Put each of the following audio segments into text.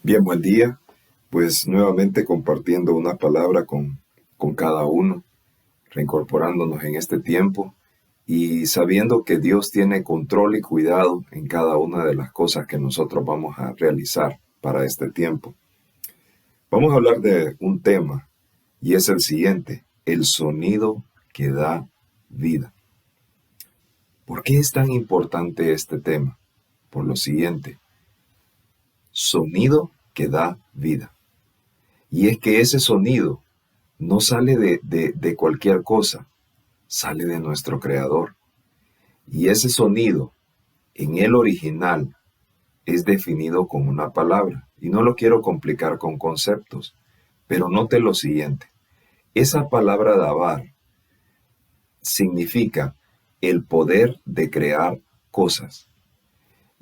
Bien, buen día. Pues nuevamente compartiendo una palabra con cada uno, reincorporándonos en este tiempo y sabiendo que Dios tiene control y cuidado en cada una de las cosas que nosotros vamos a realizar para este tiempo. Vamos a hablar de un tema y es el siguiente: el sonido que da vida. ¿Por qué es tan importante este tema? Por lo siguiente: sonido que da vida. Y es que ese sonido no sale de cualquier cosa, sale de nuestro Creador. Y ese sonido, en el original, es definido con una palabra. Y no lo quiero complicar con conceptos, pero note lo siguiente. Esa palabra dabar significa el poder de crear cosas.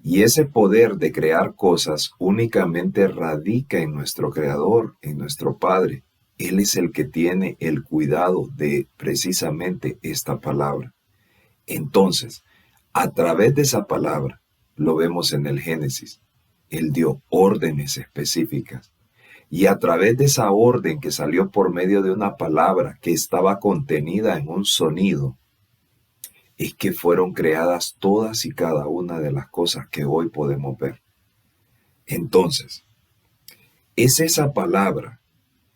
Y ese poder de crear cosas únicamente radica en nuestro Creador, en nuestro Padre. Él es el que tiene el cuidado de precisamente esta palabra. Entonces, a través de esa palabra, lo vemos en el Génesis, Él dio órdenes específicas. Y a través de esa orden que salió por medio de una palabra que estaba contenida en un sonido, es que fueron creadas todas y cada una de las cosas que hoy podemos ver. Entonces, es esa palabra,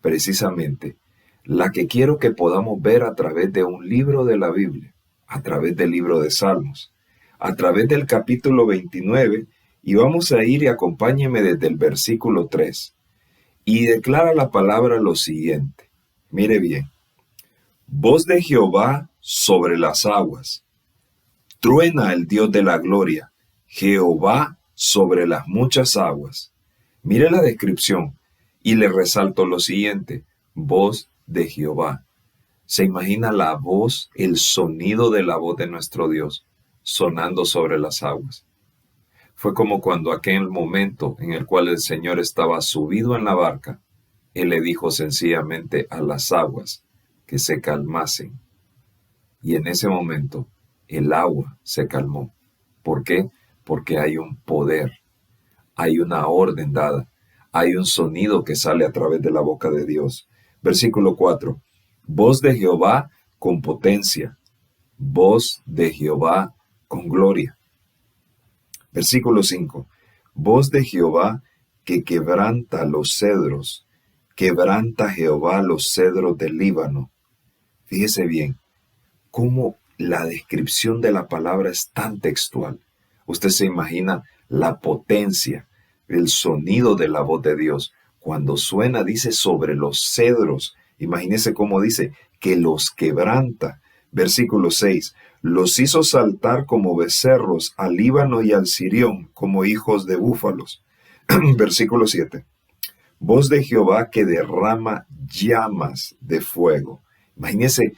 precisamente, la que quiero que podamos ver a través de un libro de la Biblia, a través del libro de Salmos, a través del capítulo 29, y vamos a ir y acompáñeme desde el versículo 3. Y declara la palabra lo siguiente. Mire bien. Voz de Jehová sobre las aguas. Truena el Dios de la gloria, Jehová sobre las muchas aguas. Mire la descripción y le resalto lo siguiente: voz de Jehová. ¿Se imagina la voz, el sonido de la voz de nuestro Dios sonando sobre las aguas? Fue como cuando aquel momento en el cual el Señor estaba subido en la barca, Él le dijo sencillamente a las aguas que se calmasen. Y en ese momento el agua se calmó. ¿Por qué? Porque hay un poder, hay una orden dada, hay un sonido que sale a través de la boca de Dios. Versículo 4. Voz de Jehová con potencia, voz de Jehová con gloria. Versículo 5. Voz de Jehová que quebranta los cedros, quebranta Jehová los cedros del Líbano. Fíjese bien cómo la descripción de la palabra es tan textual. Usted se imagina la potencia, el sonido de la voz de Dios. Cuando suena, dice sobre los cedros. Imagínese cómo dice, que los quebranta. Versículo 6. Los hizo saltar como becerros al Líbano y al Sirión, como hijos de búfalos. Versículo 7. Voz de Jehová que derrama llamas de fuego. Imagínese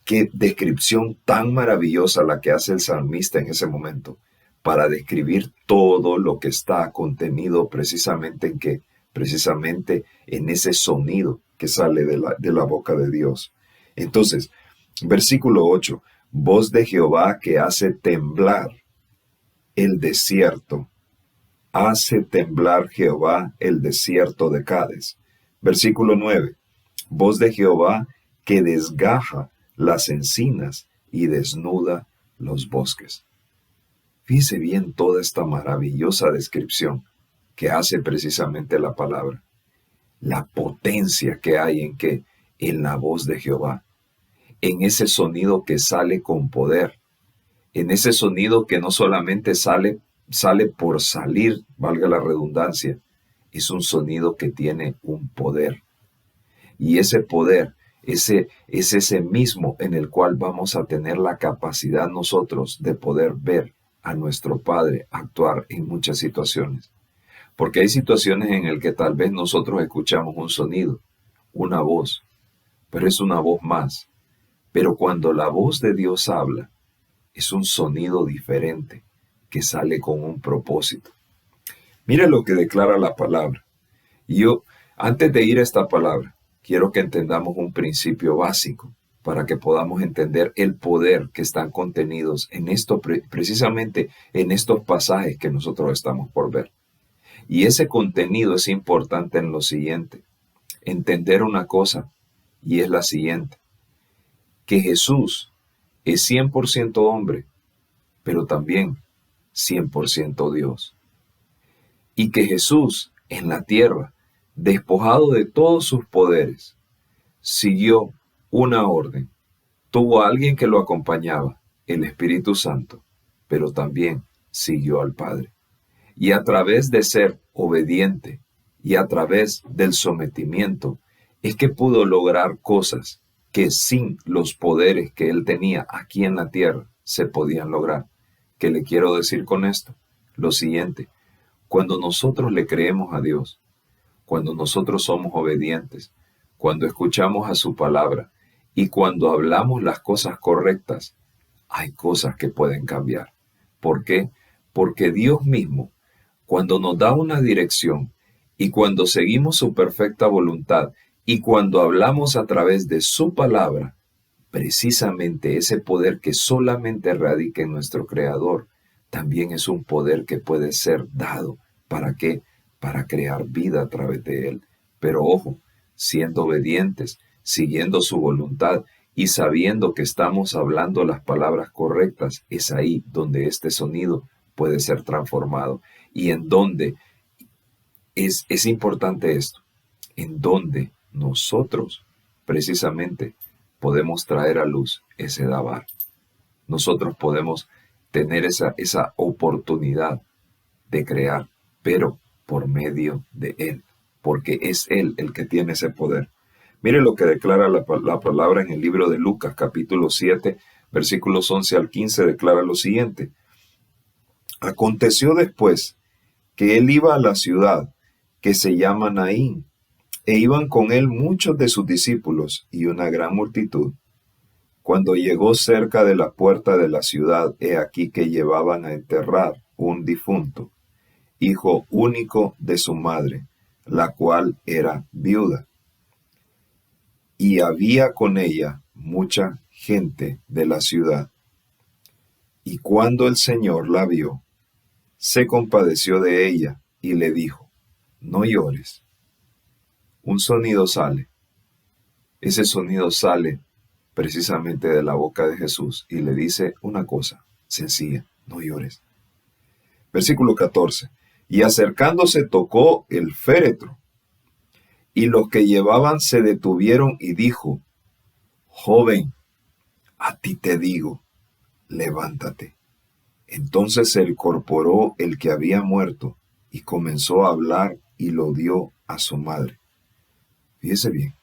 qué descripción tan maravillosa la que hace el salmista en ese momento, para describir todo lo que está contenido precisamente en ese sonido que sale de la boca de Dios. Entonces, versículo 8, voz de Jehová que hace temblar el desierto. Hace temblar Jehová el desierto de Cades. Versículo 9, voz de Jehová que desgaja las encinas y desnuda los bosques. Fíjese bien toda esta maravillosa descripción que hace precisamente la palabra. La potencia que hay en la voz de Jehová, en ese sonido que sale con poder, en ese sonido que no solamente sale por salir, valga la redundancia, es un sonido que tiene un poder. Y ese poder es ese mismo en el cual vamos a tener la capacidad nosotros de poder ver a nuestro Padre actuar en muchas situaciones. Porque hay situaciones en las que tal vez nosotros escuchamos un sonido, una voz, pero es una voz más. Pero cuando la voz de Dios habla, es un sonido diferente que sale con un propósito. Mira lo que declara la palabra. Y yo, antes de ir a esta palabra, quiero que entendamos un principio básico para que podamos entender el poder que están contenidos en esto, precisamente en estos pasajes que nosotros estamos por ver. Y ese contenido es importante en lo siguiente. Entender una cosa, y es la siguiente, que Jesús es 100% hombre, pero también 100% Dios. Y que Jesús en la tierra, despojado de todos sus poderes, siguió una orden. Tuvo a alguien que lo acompañaba, el Espíritu Santo, pero también siguió al Padre. Y a través de ser obediente y a través del sometimiento, es que pudo lograr cosas que sin los poderes que él tenía aquí en la tierra se podían lograr. ¿Qué le quiero decir con esto? Lo siguiente, cuando nosotros le creemos a Dios, cuando nosotros somos obedientes, cuando escuchamos a su palabra y cuando hablamos las cosas correctas, hay cosas que pueden cambiar. ¿Por qué? Porque Dios mismo, cuando nos da una dirección y cuando seguimos su perfecta voluntad y cuando hablamos a través de su palabra, precisamente ese poder que solamente radica en nuestro Creador, también es un poder que puede ser dado. ¿Para qué? Para crear vida a través de él. Pero ojo, siendo obedientes, siguiendo su voluntad y sabiendo que estamos hablando las palabras correctas, es ahí donde este sonido puede ser transformado. Y en donde es importante esto, en donde nosotros precisamente podemos traer a luz ese Dabar. Nosotros podemos tener esa oportunidad de crear, pero por medio de Él, porque es Él el que tiene ese poder. Mire lo que declara la palabra en el libro de Lucas, capítulo 7, versículos 11 al 15, declara lo siguiente. Aconteció después que él iba a la ciudad que se llama Naín, e iban con él muchos de sus discípulos y una gran multitud. Cuando llegó cerca de la puerta de la ciudad, he aquí que llevaban a enterrar un difunto, hijo único de su madre, la cual era viuda. Y había con ella mucha gente de la ciudad. Y cuando el Señor la vio, se compadeció de ella y le dijo, no llores. Un sonido sale. Ese sonido sale precisamente de la boca de Jesús y le dice una cosa sencilla, no llores. Versículo 14. Y acercándose tocó el féretro, y los que llevaban se detuvieron y dijo, joven, a ti te digo, levántate. Entonces se incorporó el que había muerto y comenzó a hablar y lo dio a su madre. Fíjese bien,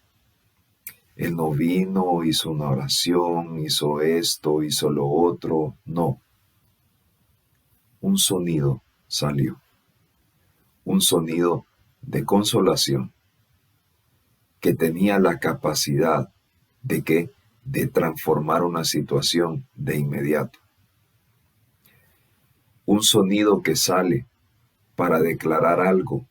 él no vino, hizo una oración, hizo esto, hizo lo otro, no. Un sonido salió, un sonido de consolación que tenía la capacidad de ¿qué? De transformar una situación de inmediato. Un sonido que sale para declarar algo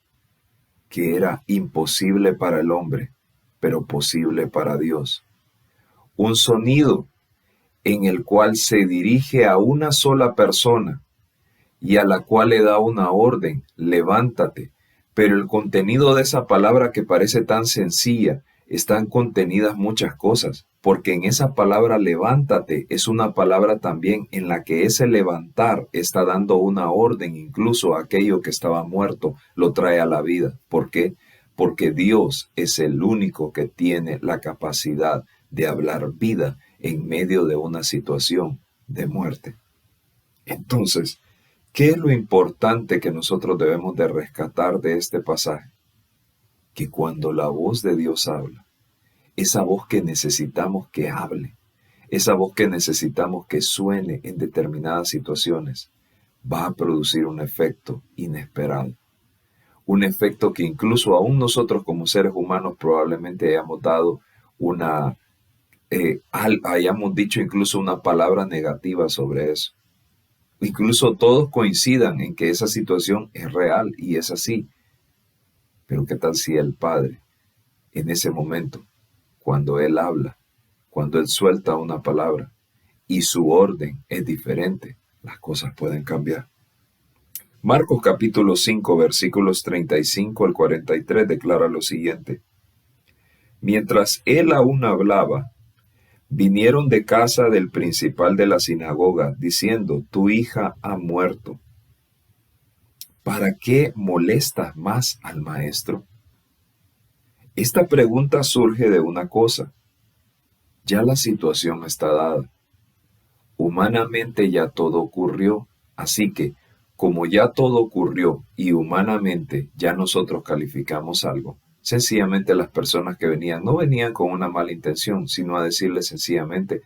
que era imposible para el hombre, pero posible para Dios. Un sonido en el cual se dirige a una sola persona y a la cual le da una orden, levántate. Pero el contenido de esa palabra que parece tan sencilla, están contenidas muchas cosas, porque en esa palabra levántate es una palabra también en la que ese levantar está dando una orden, incluso a aquello que estaba muerto lo trae a la vida. ¿Por qué? Porque Dios es el único que tiene la capacidad de hablar vida en medio de una situación de muerte. Entonces, ¿qué es lo importante que nosotros debemos de rescatar de este pasaje? Que cuando la voz de Dios habla, esa voz que necesitamos que hable, esa voz que necesitamos que suene en determinadas situaciones, va a producir un efecto inesperado. Un efecto que incluso aún nosotros como seres humanos probablemente hayamos dado hayamos dicho incluso una palabra negativa sobre eso. Incluso todos coincidan en que esa situación es real y es así. Pero ¿qué tal si el Padre, en ese momento, cuando Él habla, cuando Él suelta una palabra y su orden es diferente, las cosas pueden cambiar? Marcos capítulo 5, versículos 35 al 43 declara lo siguiente. Mientras él aún hablaba, vinieron de casa del principal de la sinagoga, diciendo, tu hija ha muerto. ¿Para qué molestas más al maestro? Esta pregunta surge de una cosa. Ya la situación está dada. Humanamente ya todo ocurrió, así que, como ya todo ocurrió y humanamente ya nosotros calificamos algo, sencillamente las personas que venían no venían con una mala intención, sino a decirle sencillamente,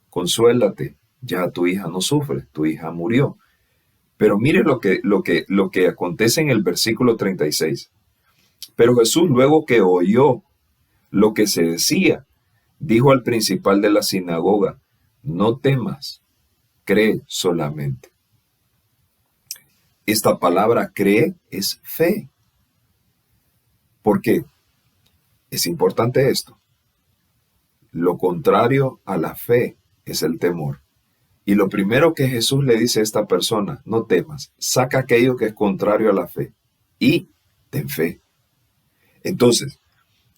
consuélate, ya tu hija no sufre, tu hija murió. Pero mire lo que acontece en el versículo 36. Pero Jesús, luego que oyó lo que se decía, dijo al principal de la sinagoga, no temas, cree solamente. Esta palabra cree es fe. ¿Por qué? Es importante esto. Lo contrario a la fe es el temor. Y lo primero que Jesús le dice a esta persona, no temas, saca aquello que es contrario a la fe y ten fe. Entonces,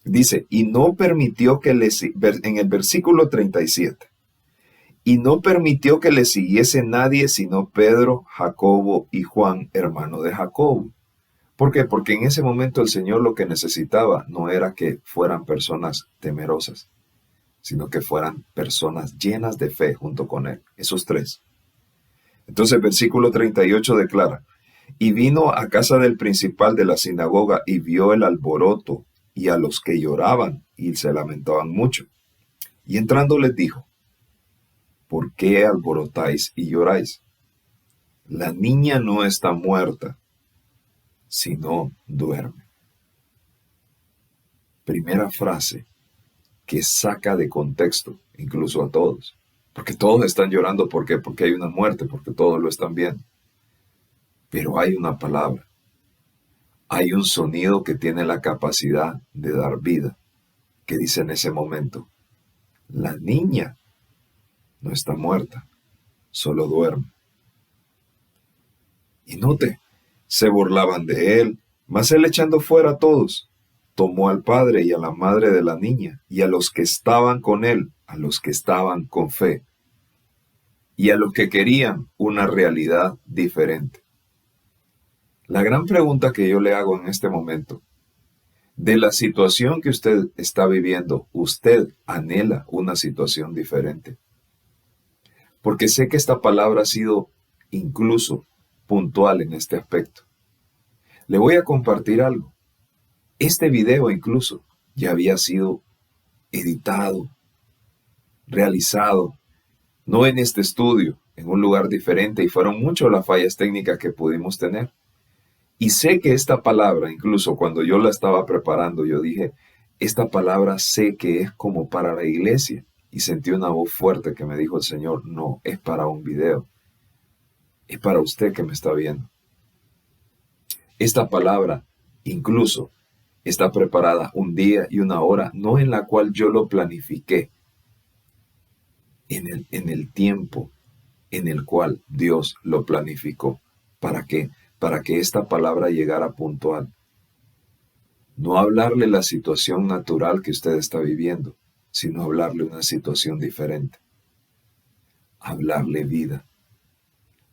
dice, y no permitió que en el versículo 37, y no permitió que le siguiese nadie sino Pedro, Jacobo y Juan, hermano de Jacobo. ¿Por qué? Porque en ese momento el Señor lo que necesitaba no era que fueran personas temerosas, sino que fueran personas llenas de fe junto con Él, esos tres. Entonces, versículo 38 declara, y vino a casa del principal de la sinagoga y vio el alboroto y a los que lloraban y se lamentaban mucho. Y entrando les dijo, ¿por qué alborotáis y lloráis? La niña no está muerta, sino duerme. Primera frase que saca de contexto, incluso a todos. Porque todos están llorando, ¿por qué? Porque hay una muerte, porque todos lo están viendo. Pero hay una palabra, hay un sonido que tiene la capacidad de dar vida, que dice en ese momento, la niña no está muerta, solo duerme. Y note, se burlaban de él, mas él echando fuera a todos, tomó al padre y a la madre de la niña, y a los que estaban con él, a los que estaban con fe, y a los que querían una realidad diferente. La gran pregunta que yo le hago en este momento, de la situación que usted está viviendo, ¿usted anhela una situación diferente? Porque sé que esta palabra ha sido incluso puntual en este aspecto. Le voy a compartir algo. Este video incluso ya había sido editado, realizado, no en este estudio, en un lugar diferente, y fueron muchas las fallas técnicas que pudimos tener. Y sé que esta palabra, incluso cuando yo la estaba preparando, yo dije, esta palabra sé que es como para la iglesia. Y sentí una voz fuerte que me dijo el Señor, no, es para un video. Es para usted que me está viendo. Esta palabra, incluso, está preparada un día y una hora, no en la cual yo lo planifiqué, en el tiempo en el cual Dios lo planificó. ¿Para qué? Para que esta palabra llegara puntual. No hablarle la situación natural que usted está viviendo, sino hablarle una situación diferente. Hablarle vida,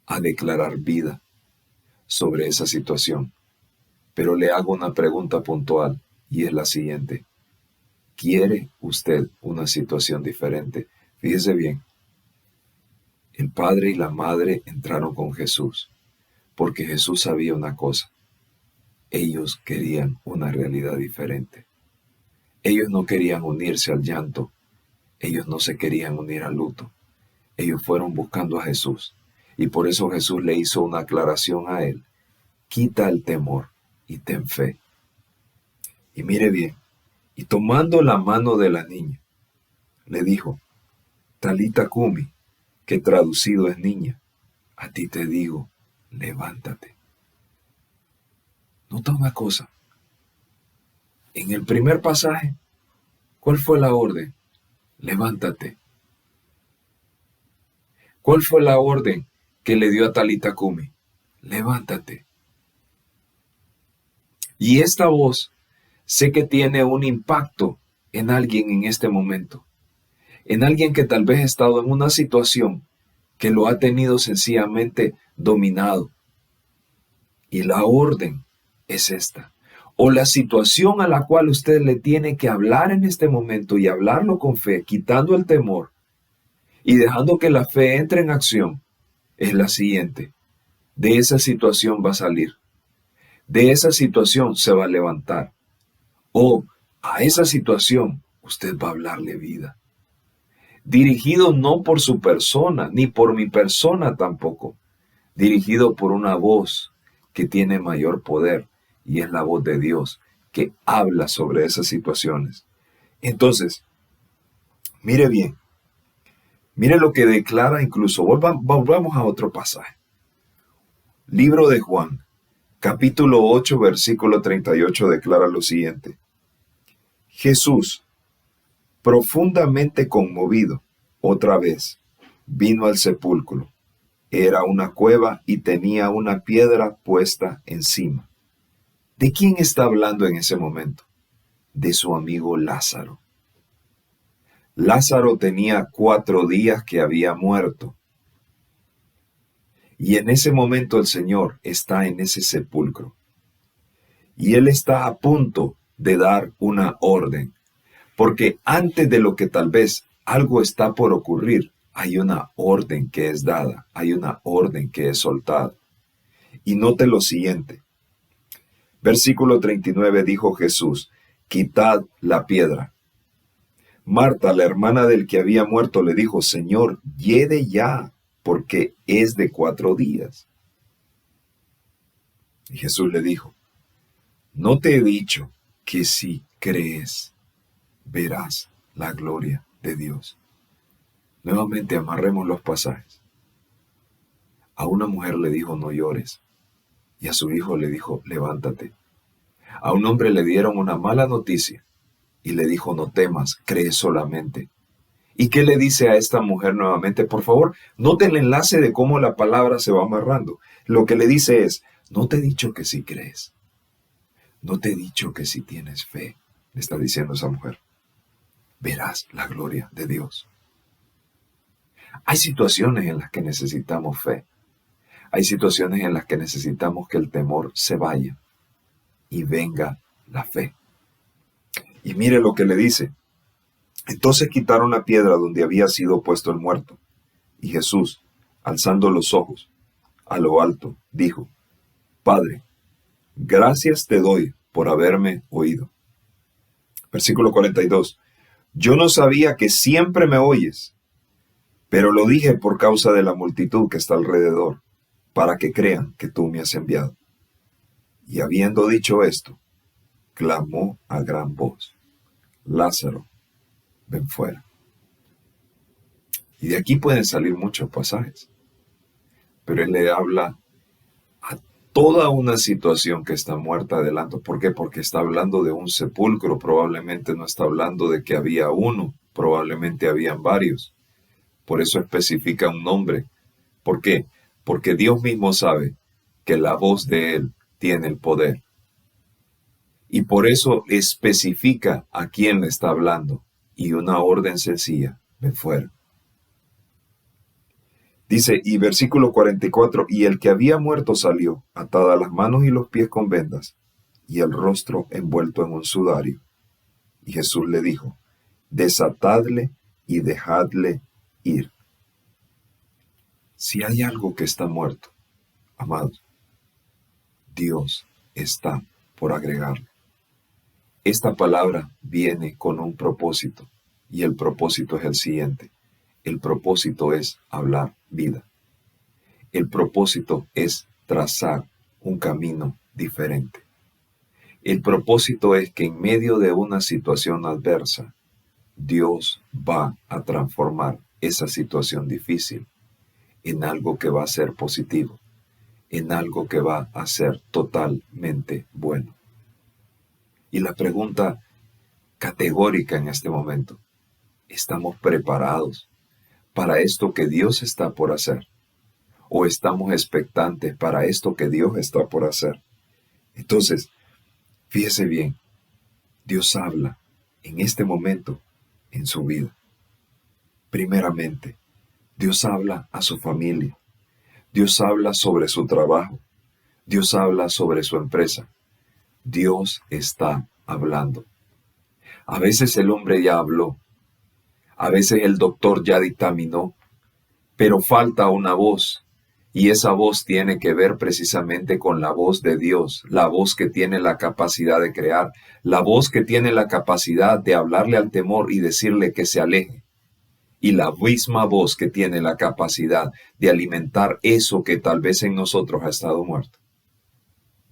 a declarar vida sobre esa situación. Pero le hago una pregunta puntual y es la siguiente. ¿Quiere usted una situación diferente? Fíjese bien. El padre y la madre entraron con Jesús porque Jesús sabía una cosa. Ellos querían una realidad diferente. Ellos no querían unirse al llanto. Ellos no se querían unir al luto. Ellos fueron buscando a Jesús. Y por eso Jesús le hizo una aclaración a él. Quita el temor y ten fe. Y mire bien. Y tomando la mano de la niña, le dijo, Talita Kumi, que traducido es niña, a ti te digo, levántate. Nota una cosa. En el primer pasaje, ¿cuál fue la orden? Levántate. ¿Cuál fue la orden que le dio a Talita Kumi? levántate. Y esta voz sé que tiene un impacto en alguien en este momento, en alguien que tal vez ha estado en una situación que lo ha tenido sencillamente dominado. Y la orden es esta. O la situación a la cual usted le tiene que hablar en este momento y hablarlo con fe, quitando el temor y dejando que la fe entre en acción, es la siguiente. De esa situación va a salir. De esa situación se va a levantar. O a esa situación usted va a hablarle vida. Dirigido no por su persona, ni por mi persona tampoco. Dirigido por una voz que tiene mayor poder, y es la voz de Dios, que habla sobre esas situaciones. Entonces, mire bien, mire lo que declara incluso, volvamos a otro pasaje. Libro de Juan, capítulo 8, versículo 38, declara lo siguiente. Jesús, profundamente conmovido, otra vez, vino al sepulcro. Era una cueva y tenía una piedra puesta encima. ¿De quién está hablando en ese momento? De su amigo Lázaro. Lázaro tenía 4 días que había muerto. Y en ese momento el Señor está en ese sepulcro. Y Él está a punto de dar una orden. Porque antes de lo que tal vez algo está por ocurrir, hay una orden que es dada, hay una orden que es soltada. Y note lo siguiente. Versículo 39 dijo Jesús, quitad la piedra. Marta, la hermana del que había muerto, le dijo, Señor, hiede ya, porque es de 4 días. Y Jesús le dijo, ¿no te he dicho que si crees, verás la gloria de Dios? Nuevamente amarremos los pasajes. A una mujer le dijo, no llores. Y a su hijo le dijo, levántate. A un hombre le dieron una mala noticia y le dijo, no temas, cree solamente. ¿Y qué le dice a esta mujer nuevamente? Por favor, note el enlace de cómo la palabra se va amarrando. Lo que le dice es, no te he dicho que si crees. No te he dicho que si tienes fe, le está diciendo esa mujer. Verás la gloria de Dios. Hay situaciones en las que necesitamos fe. Hay situaciones en las que necesitamos que el temor se vaya y venga la fe. Y mire lo que le dice. Entonces quitaron la piedra donde había sido puesto el muerto. Y Jesús, alzando los ojos a lo alto, dijo, Padre, gracias te doy por haberme oído. Versículo 42. Yo no sabía que siempre me oyes, pero lo dije por causa de la multitud que está alrededor, para que crean que tú me has enviado. Y habiendo dicho esto, clamó a gran voz, Lázaro, ven fuera. Y de aquí pueden salir muchos pasajes, pero él le habla a toda una situación que está muerta adelante. ¿Por qué? Porque está hablando de un sepulcro, probablemente no está hablando de que había uno, probablemente habían varios. Por eso especifica un nombre. ¿Por qué? Porque Dios mismo sabe que la voz de Él tiene el poder. Y por eso especifica a quién le está hablando. Y una orden sencilla, ven fuera. Dice, y versículo 44, y el que había muerto salió, atada las manos y los pies con vendas, y el rostro envuelto en un sudario. Y Jesús le dijo, desatadle y dejadle ir. Si hay algo que está muerto, amados, Dios está por agregarlo. Esta palabra viene con un propósito, y el propósito es el siguiente. El propósito es hablar vida. El propósito es trazar un camino diferente. El propósito es que en medio de una situación adversa, Dios va a transformar esa situación difícil en algo que va a ser positivo, en algo que va a ser totalmente bueno. Y la pregunta categórica en este momento, ¿estamos preparados para esto que Dios está por hacer? o estamos expectantes para esto que Dios está por hacer. Entonces, fíjese bien, Dios habla en este momento en su vida. Primeramente, Dios habla a su familia. Dios habla sobre su trabajo. Dios habla sobre su empresa. Dios está hablando. A veces el hombre ya habló. A veces el doctor ya dictaminó. Pero falta una voz. Y esa voz tiene que ver precisamente con la voz de Dios, la voz que tiene la capacidad de crear, la voz que tiene la capacidad de hablarle al temor y decirle que se aleje. Y la misma voz que tiene la capacidad de alimentar eso que tal vez en nosotros ha estado muerto.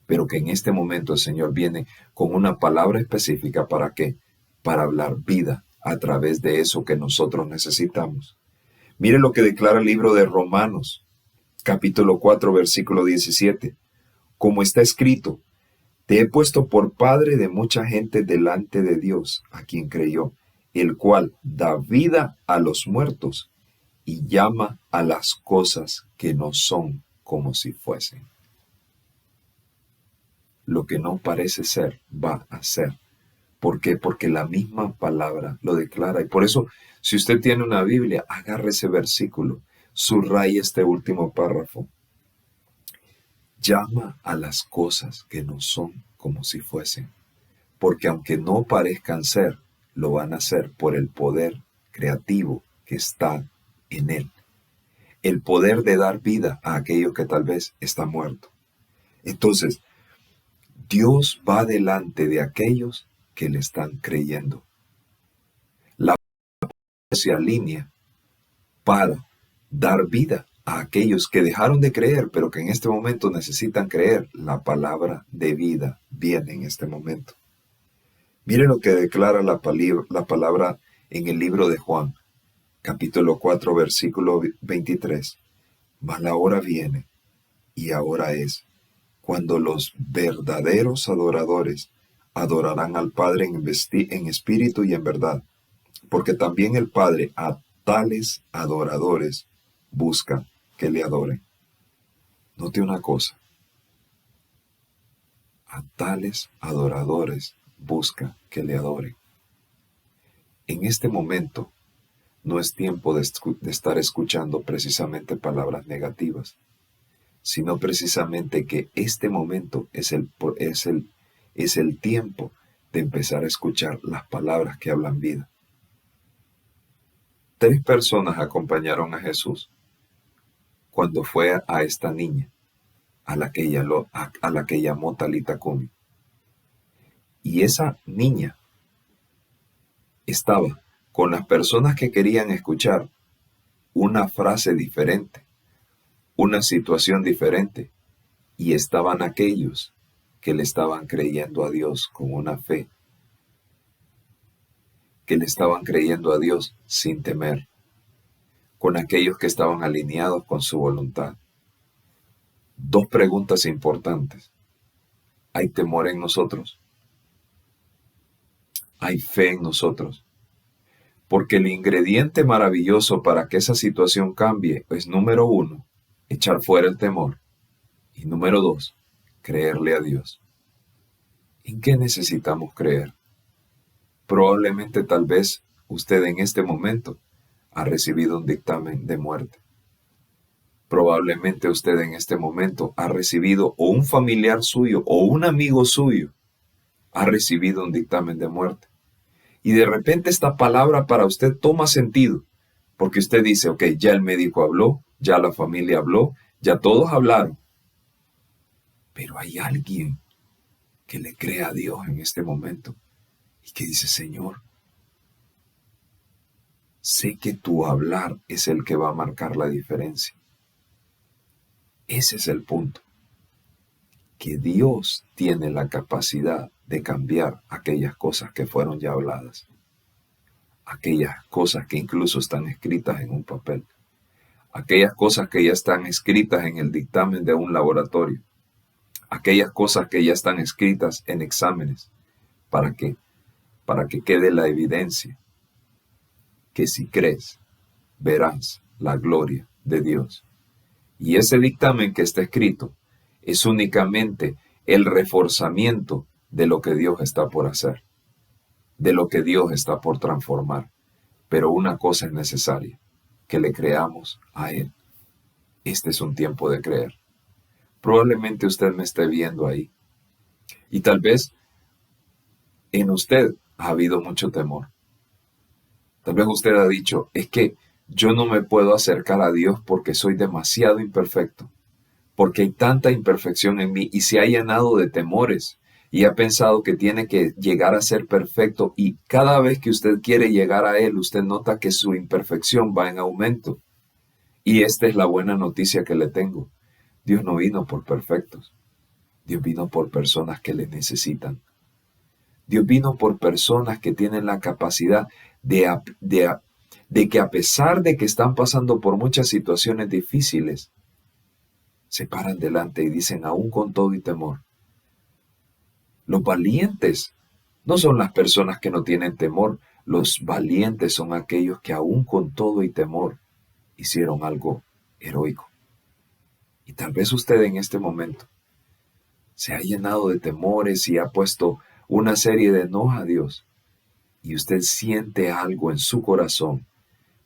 Pero que en este momento el Señor viene con una palabra específica. ¿Para qué? Para hablar vida a través de eso que nosotros necesitamos. Mire lo que declara el libro de Romanos, capítulo 4, versículo 17. Como está escrito, te he puesto por padre de mucha gente delante de Dios, a quien creyó, el cual da vida a los muertos y llama a las cosas que no son como si fuesen. Lo que no parece ser, va a ser. ¿Por qué? Porque la misma palabra lo declara. Y por eso, si usted tiene una Biblia, agarre ese versículo, subraye este último párrafo. Llama a las cosas que no son como si fuesen. Porque aunque no parezcan ser, lo van a hacer por el poder creativo que está en él. El poder de dar vida a aquello que tal vez está muerto. Entonces, Dios va delante de aquellos que le están creyendo. La se alinea para dar vida a aquellos que dejaron de creer, pero que en este momento necesitan creer. La palabra de vida viene en este momento. Mire lo que declara la palabra en el libro de Juan, capítulo 4, versículo 23. Mas la hora viene, y ahora es, cuando los verdaderos adoradores adorarán al Padre en espíritu y en verdad, porque también el Padre a tales adoradores busca que le adoren. Note una cosa, a tales adoradores busca que le adoren. En este momento no es tiempo de estar escuchando precisamente palabras negativas, sino precisamente que este momento es el tiempo de empezar a escuchar las palabras que hablan vida. 3 personas acompañaron a Jesús cuando fue a esta niña, a la que llamó Talita Cumi. Y esa niña estaba con las personas que querían escuchar una frase diferente, una situación diferente, y estaban aquellos que le estaban creyendo a Dios con una fe, que le estaban creyendo a Dios sin temer, con aquellos que estaban alineados con su voluntad. 2 preguntas importantes. ¿Hay temor en nosotros? ¿Hay fe en nosotros? Porque el ingrediente maravilloso para que esa situación cambie es, número 1, echar fuera el temor. Y número 2, creerle a Dios. ¿En qué necesitamos creer? Probablemente tal vez usted en este momento ha recibido un dictamen de muerte. Probablemente usted en este momento ha recibido, o un familiar suyo o un amigo suyo ha recibido un dictamen de muerte. Y de repente esta palabra para usted toma sentido, porque usted dice, ok, ya el médico habló, ya la familia habló, ya todos hablaron. Pero hay alguien que le cree a Dios en este momento y que dice, Señor, sé que tu hablar es el que va a marcar la diferencia. Ese es el punto, que Dios tiene la capacidad de cambiar aquellas cosas que fueron ya habladas, aquellas cosas que incluso están escritas en un papel, aquellas cosas que ya están escritas en el dictamen de un laboratorio, aquellas cosas que ya están escritas en exámenes. ¿Para qué? Para que quede la evidencia que si crees, verás la gloria de Dios. Y ese dictamen que está escrito es únicamente el reforzamiento de lo que Dios está por hacer, de lo que Dios está por transformar. Pero una cosa es necesaria, que le creamos a Él. Este es un tiempo de creer. Probablemente usted me esté viendo ahí y tal vez en usted ha habido mucho temor. Tal vez usted ha dicho, es que yo no me puedo acercar a Dios porque soy demasiado imperfecto, porque hay tanta imperfección en mí y se ha llenado de temores y ha pensado que tiene que llegar a ser perfecto y cada vez que usted quiere llegar a Él, usted nota que su imperfección va en aumento. Y esta es la buena noticia que le tengo. Dios no vino por perfectos. Dios vino por personas que le necesitan. Dios vino por personas que tienen la capacidad de que a pesar de que están pasando por muchas situaciones difíciles, se paran delante y dicen, aún con todo y temor. Los valientes no son las personas que no tienen temor. Los valientes son aquellos que aún con todo y temor hicieron algo heroico. Y tal vez usted en este momento se ha llenado de temores y ha puesto una serie de no a Dios. Y usted siente algo en su corazón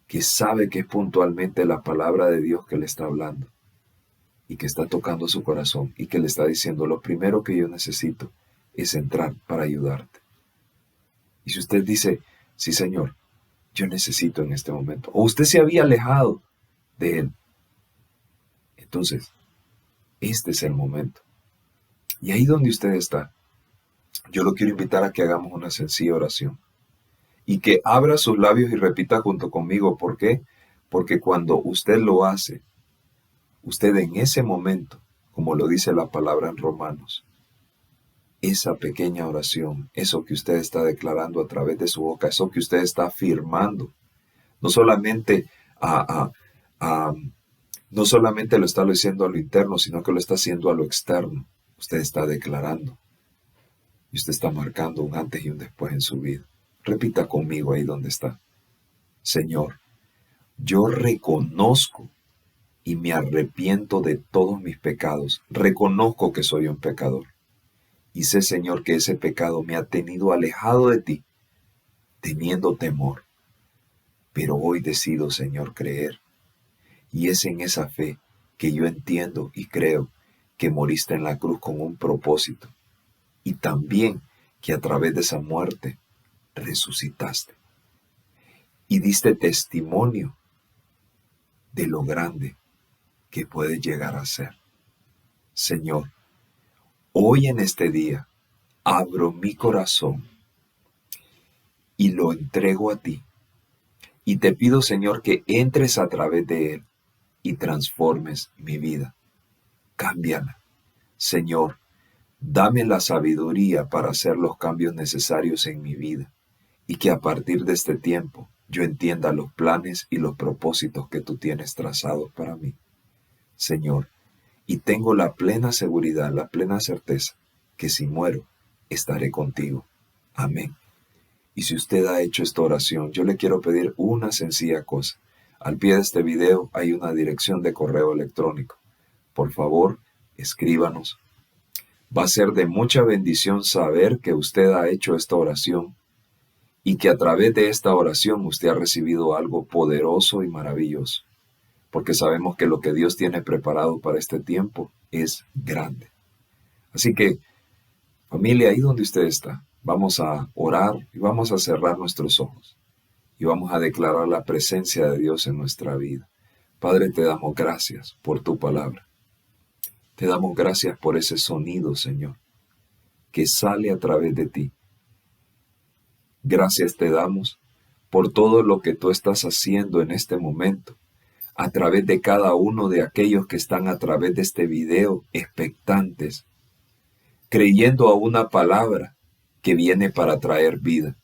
que sabe que es puntualmente la palabra de Dios que le está hablando y que está tocando su corazón y que le está diciendo, lo primero que yo necesito es entrar para ayudarte. Y si usted dice, sí Señor, yo necesito en este momento, o usted se había alejado de Él, entonces, este es el momento. Y ahí donde usted está, yo lo quiero invitar a que hagamos una sencilla oración y que abra sus labios y repita junto conmigo. ¿Por qué? Porque cuando usted lo hace, usted en ese momento, como lo dice la palabra en Romanos, esa pequeña oración, eso que usted está declarando a través de su boca, eso que usted está afirmando, no solamente no solamente lo está diciendo a lo interno, sino que lo está haciendo a lo externo. Usted está declarando y usted está marcando un antes y un después en su vida. Repita conmigo ahí donde está. Señor, yo reconozco y me arrepiento de todos mis pecados. Reconozco que soy un pecador. Y sé, Señor, que ese pecado me ha tenido alejado de ti, teniendo temor. Pero hoy decido, Señor, creer. Y es en esa fe que yo entiendo y creo que moriste en la cruz con un propósito. Y también que a través de esa muerte resucitaste. Y diste testimonio de lo grande que puedes llegar a ser. Señor, hoy en este día abro mi corazón y lo entrego a ti. Y te pido, Señor, que entres a través de él y transformes mi vida. Cámbiala. Señor, dame la sabiduría para hacer los cambios necesarios en mi vida y que a partir de este tiempo yo entienda los planes y los propósitos que tú tienes trazados para mí. Señor, y tengo la plena seguridad, la plena certeza que si muero, estaré contigo. Amén. Y si usted ha hecho esta oración, yo le quiero pedir una sencilla cosa. Al pie de este video hay una dirección de correo electrónico. Por favor, escríbanos. Va a ser de mucha bendición saber que usted ha hecho esta oración y que a través de esta oración usted ha recibido algo poderoso y maravilloso. Porque sabemos que lo que Dios tiene preparado para este tiempo es grande. Así que, familia, ahí donde usted está, vamos a orar y vamos a cerrar nuestros ojos y vamos a declarar la presencia de Dios en nuestra vida. Padre, te damos gracias por tu palabra. Te damos gracias por ese sonido, Señor, que sale a través de ti. Gracias te damos por todo lo que tú estás haciendo en este momento, a través de cada uno de aquellos que están a través de este video expectantes, creyendo a una palabra que viene para traer vida.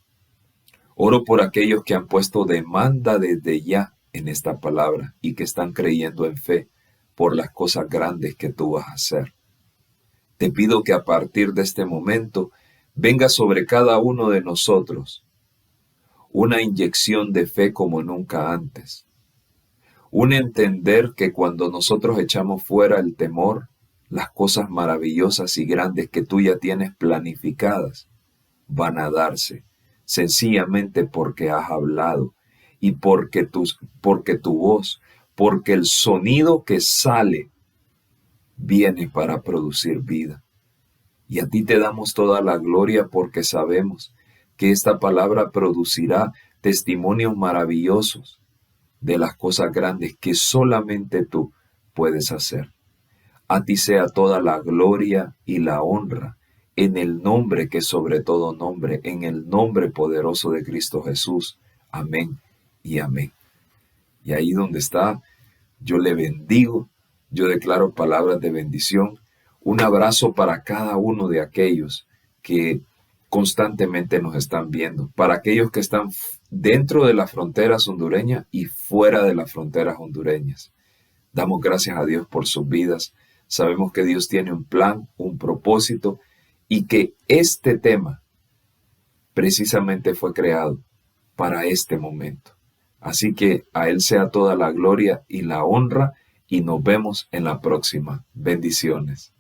Oro por aquellos que han puesto demanda desde ya en esta palabra y que están creyendo en fe por las cosas grandes que tú vas a hacer. Te pido que a partir de este momento venga sobre cada uno de nosotros una inyección de fe como nunca antes. Un entender que cuando nosotros echamos fuera el temor, las cosas maravillosas y grandes que tú ya tienes planificadas van a darse, sencillamente porque has hablado y porque tu voz, porque el sonido que sale viene para producir vida. Y a ti te damos toda la gloria porque sabemos que esta palabra producirá testimonios maravillosos de las cosas grandes que solamente tú puedes hacer. A ti sea toda la gloria y la honra en el nombre que sobre todo nombre, en el nombre poderoso de Cristo Jesús. Amén y amén. Y ahí donde está, yo le bendigo, yo declaro palabras de bendición. Un abrazo para cada uno de aquellos que constantemente nos están viendo, para aquellos que están dentro de las fronteras hondureñas y fuera de las fronteras hondureñas. Damos gracias a Dios por sus vidas. Sabemos que Dios tiene un plan, un propósito y que este tema precisamente fue creado para este momento. Así que a Él sea toda la gloria y la honra y nos vemos en la próxima. Bendiciones.